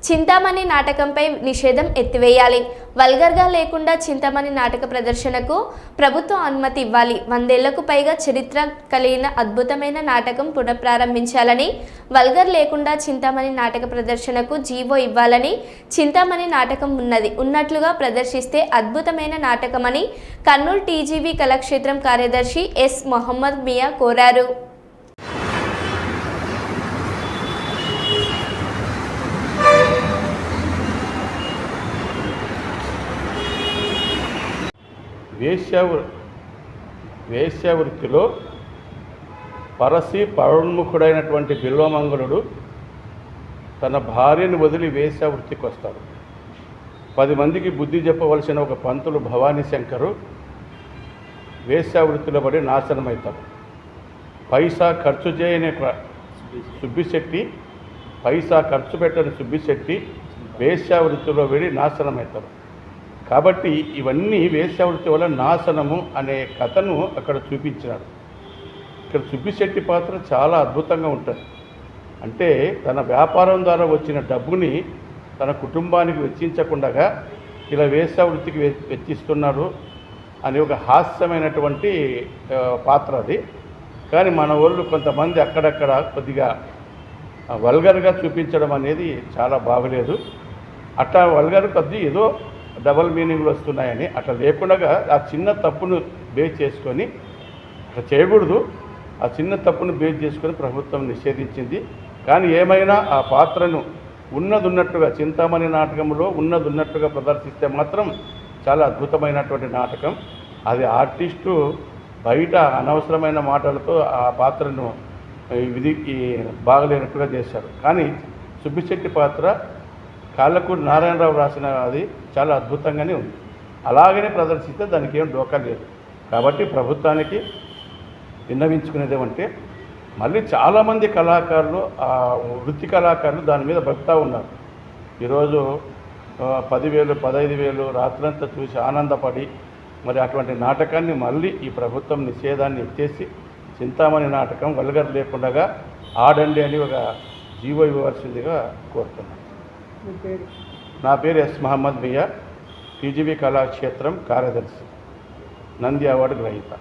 చింతామణి నాటకంపై నిషేధం ఎత్తివేయాలి. వల్గర్గా లేకుండా చింతామణి నాటక ప్రదర్శనకు ప్రభుత్వం అనుమతి ఇవ్వాలి. 100 ఏళ్లకు పైగా చరిత్ర కలిగిన అద్భుతమైన నాటకం పునఃప్రారంభించాలని, వల్గర్ లేకుండా చింతామణి నాటక ప్రదర్శనకు జీవో ఇవ్వాలని, చింతామణి నాటకం ఉన్నట్లుగా ప్రదర్శిస్తే అద్భుతమైన నాటకమని కర్నూలు టీజీవీ కళాక్షేత్రం కార్యదర్శి ఎస్ మొహమ్మద్ మియా కోరారు. వేశ్యావృత్తిలో పరసి పరోన్ముఖుడైనటువంటి బిల్వమంగళుడు తన భార్యను వదిలి వేశ్యావృత్తికి వస్తాడు. 10 మందికి బుద్ధి చెప్పవలసిన ఒక పంతులు భవానీ శంకరు వేశ్యావృత్తిలో పడి నాశనమవుతాడు. పైసా ఖర్చు చేయని సుబ్బిశెట్టి, పైసా ఖర్చు పెట్టని సుబ్బిశెట్టి వేశ్యావృత్తిలో పడి నాశనమవుతాడు. కాబట్టి ఇవన్నీ వేశ్యావృత్తి వల్ల నాశనము అనే కథను అక్కడ చూపించినాడు. ఇక్కడ సుబ్బిశెట్టి పాత్ర చాలా అద్భుతంగా ఉంటుంది. అంటే తన వ్యాపారం ద్వారా వచ్చిన డబ్బుని తన కుటుంబానికి వెచ్చించకుండా ఇలా వేశ్యావృత్తికి వెచ్చిస్తున్నారు అని ఒక హాస్యమైనటువంటి పాత్ర అది. కానీ మన వాళ్ళు కొంతమంది అక్కడక్కడ కొద్దిగా వల్గర్గా చూపించడం అనేది చాలా బాగలేదు. అట్లా వల్గర్ కొద్ది ఏదో డబల్ మీనింగ్లు వస్తున్నాయని అట్లా లేకుండా ఆ చిన్న తప్పును బేస్ చేసుకొని అట్లా చేయకూడదు. ఆ చిన్న తప్పును బేస్ చేసుకొని ప్రభుత్వం నిషేధించింది. కానీ ఏమైనా ఆ పాత్రను ఉన్నట్టుగా చింతామణి నాటకంలో ఉన్నట్టుగా ప్రదర్శిస్తే మాత్రం చాలా అద్భుతమైనటువంటి నాటకం. అది ఆర్టిస్టు బయట అనవసరమైన మాటలతో ఆ పాత్రను బాగలేనట్టుగా చేశారు. కానీ సుబ్బిశెట్టి పాత్ర కాళ్ళకూరి నారాయణరావు రాసిన అది చాలా అద్భుతంగానే ఉంది. అలాగనే ప్రదర్శిస్తే దానికి ఏం డోకా లేదు. కాబట్టి ప్రభుత్వానికి విన్నవించుకునేది ఏమంటే మళ్ళీ చాలామంది కళాకారులు, వృత్తి కళాకారులు దాని మీద బతుకుతూ ఉన్నారు. ఈరోజు 10,000 15,000 రాత్రంతా చూసి ఆనందపడి మరి అటువంటి నాటకాన్ని మళ్ళీ ఈ ప్రభుత్వం నిషేధాన్ని ఎత్తేసి చింతామణి నాటకం వల్గర్ లేకుండా ఆడండి అని ఒక జీవో ఇవ్వాల్సిందిగా కోరుతున్నాను. నా పేరు ఎస్ మొహమ్మద్ మియా, టీజీవీ కళాక్షేత్రం కార్యదర్శి, నంది అవార్డు గ్రహీత.